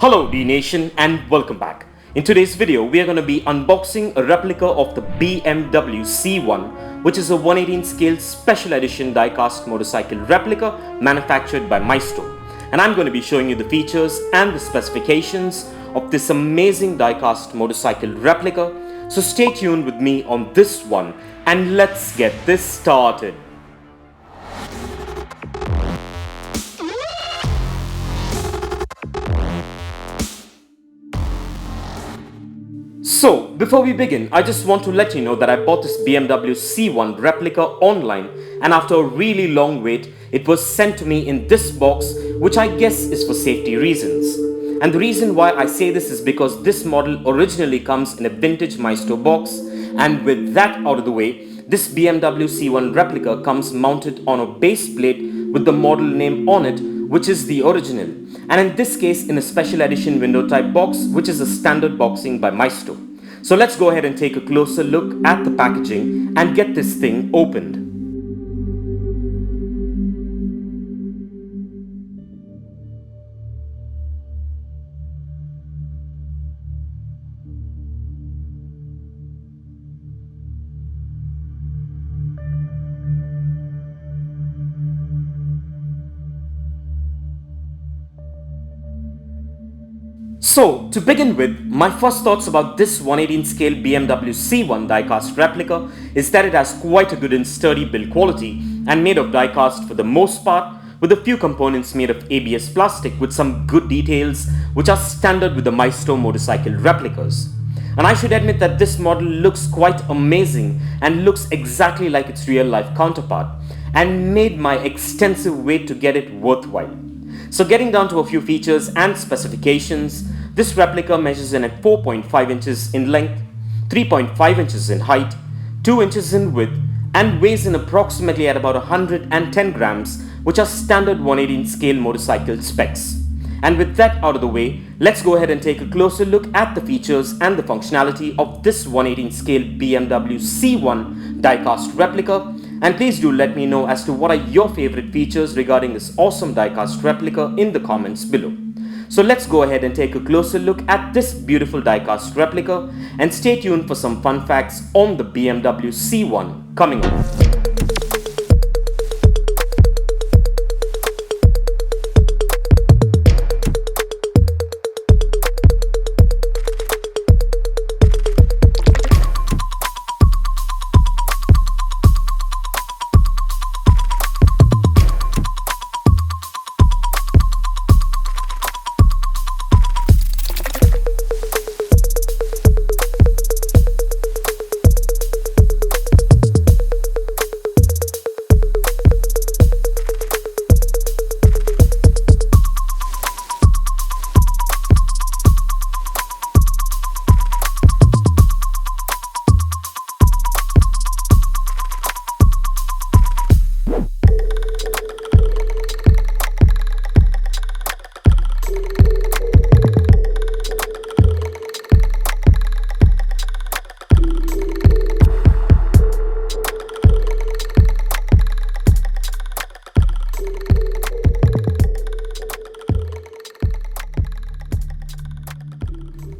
Hello D-Nation and welcome back. In today's video, we are going to be unboxing a replica of the BMW C1, which is a 118 scale special edition diecast motorcycle replica manufactured by Maisto. And I'm going to be showing you the features and the specifications of this amazing diecast motorcycle replica. So stay tuned with me on this one and let's get this started. So, before we begin, I just want to let you know that I bought this BMW C1 replica online, and after a really long wait, it was sent to me in this box, which I guess is for safety reasons. And the reason why I say this is because this model originally comes in a vintage Maisto box, and with that out of the way, this BMW C1 replica comes mounted on a base plate with the model name on it, which is the original, and in this case in a special edition window type box, which is a standard boxing by Maisto. So let's go ahead and take a closer look at the packaging and get this thing opened. So, to begin with, my first thoughts about this 118 scale BMW C1 diecast replica is that it has quite a good and sturdy build quality and made of diecast for the most part, with a few components made of ABS plastic with some good details which are standard with the Maisto motorcycle replicas. And I should admit that this model looks quite amazing and looks exactly like its real life counterpart, and made my extensive wait to get it worthwhile. So getting down to a few features and specifications, this replica measures in at 4.5 inches in length, 3.5 inches in height, 2 inches in width, and weighs in approximately at about 110 grams, which are standard 118 scale motorcycle specs. And with that out of the way, let's go ahead and take a closer look at the features and the functionality of this 118 scale BMW C1 diecast replica. And please do let me know as to what are your favorite features regarding this awesome diecast replica in the comments below. So let's go ahead and take a closer look at this beautiful diecast replica and stay tuned for some fun facts on the BMW C1 coming up.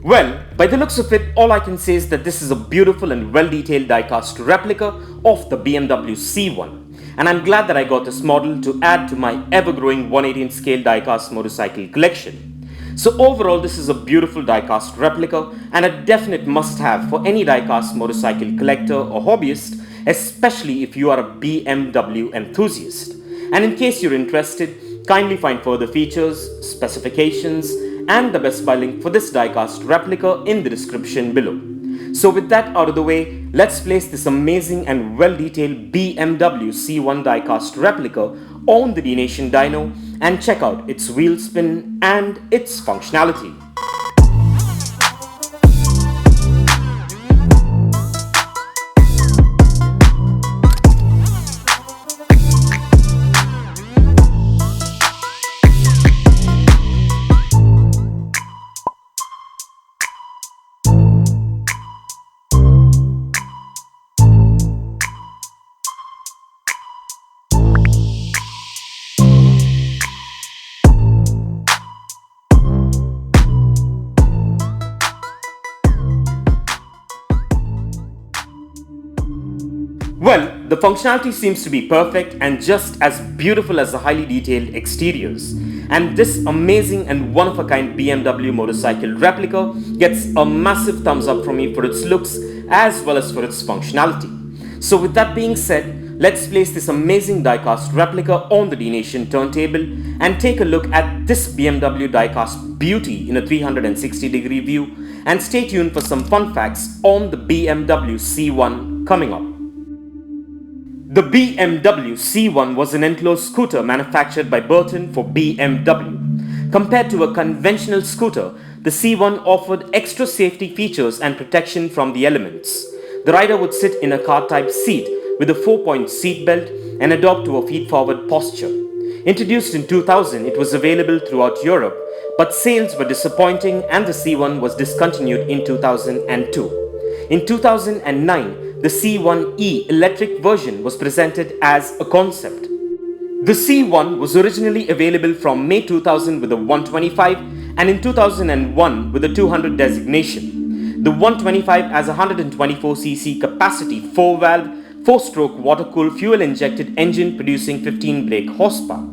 Well, by the looks of it, all I can say is that this is a beautiful and well-detailed diecast replica of the BMW C1. And I'm glad that I got this model to add to my ever-growing 118 scale diecast motorcycle collection. So overall, this is a beautiful diecast replica and a definite must-have for any diecast motorcycle collector or hobbyist, especially if you are a BMW enthusiast. And in case you're interested, kindly find further features, specifications, and the best buy link for this diecast replica in the description below. So with that out of the way, let's place this amazing and well-detailed BMW C1 diecast replica on the Dnation dyno and check out its wheel spin and its functionality. Well, the functionality seems to be perfect and just as beautiful as the highly detailed exteriors. And this amazing and one-of-a-kind BMW motorcycle replica gets a massive thumbs up from me for its looks as well as for its functionality. So with that being said, let's place this amazing diecast replica on the Dnation turntable and take a look at this BMW diecast beauty in a 360-degree view, and stay tuned for some fun facts on the BMW C1 coming up. The BMW C1 was an enclosed scooter manufactured by Burton for BMW. Compared to a conventional scooter, the C1 offered extra safety features and protection from the elements. The rider would sit in a car-type seat with a 4-point seat belt and adopt to a feet-forward posture. Introduced in 2000, it was available throughout Europe, but sales were disappointing and the C1 was discontinued in 2002. In 2009, the C1E electric version was presented as a concept. The C1 was originally available from May 2000 with a 125 and in 2001 with a 200 designation. The 125 has a 124cc capacity 4-valve, 4-stroke water-cooled fuel-injected engine producing 15 brake horsepower.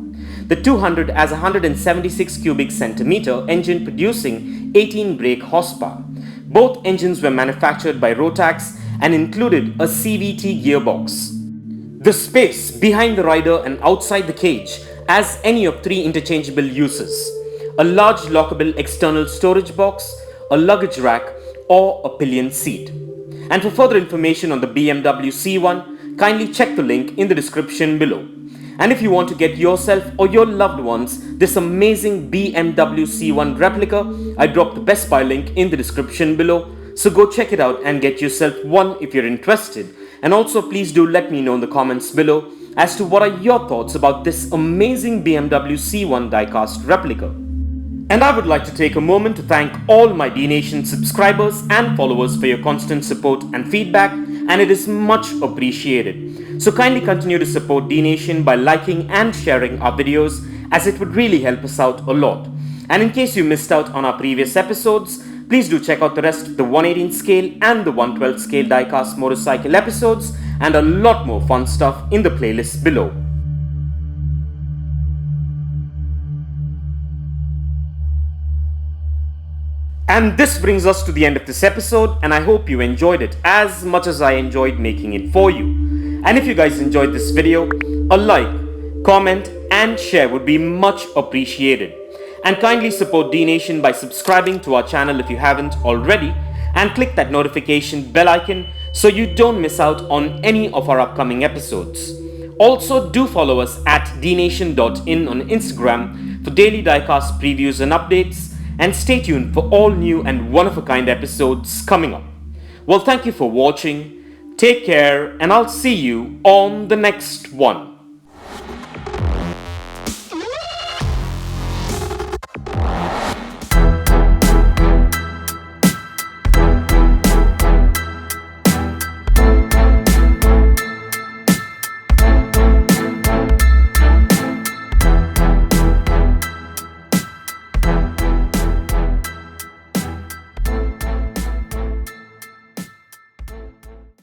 The 200 has a 176 cubic centimeter engine producing 18 brake horsepower. Both engines were manufactured by Rotax and included a CVT gearbox. The space behind the rider and outside the cage has any of 3 interchangeable uses: a large lockable external storage box, a luggage rack, or a pillion seat. And for further information on the BMW C1, kindly check the link in the description below. And if you want to get yourself or your loved ones this amazing BMW C1 replica, I dropped the Best Buy link in the description below. So go check it out and get yourself one if you're interested. And also please do let me know in the comments below as to what are your thoughts about this amazing BMW C1 diecast replica. And I would like to take a moment to thank all my Dnation subscribers and followers for your constant support and feedback, and it is much appreciated. So kindly continue to support Dnation by liking and sharing our videos, as it would really help us out a lot. And in case you missed out on our previous episodes, please do check out the rest of the 118 scale and the 112 scale diecast motorcycle episodes and a lot more fun stuff in the playlist below. And this brings us to the end of this episode, and I hope you enjoyed it as much as I enjoyed making it for you. And if you guys enjoyed this video, a like, comment and share would be much appreciated. And kindly support Dnation by subscribing to our channel if you haven't already, and click that notification bell icon so you don't miss out on any of our upcoming episodes. Also do follow us at dnation.in on Instagram for daily diecast previews and updates, and stay tuned for all new and one-of-a-kind episodes coming up. Well, thank you for watching, take care, and I'll see you on the next one.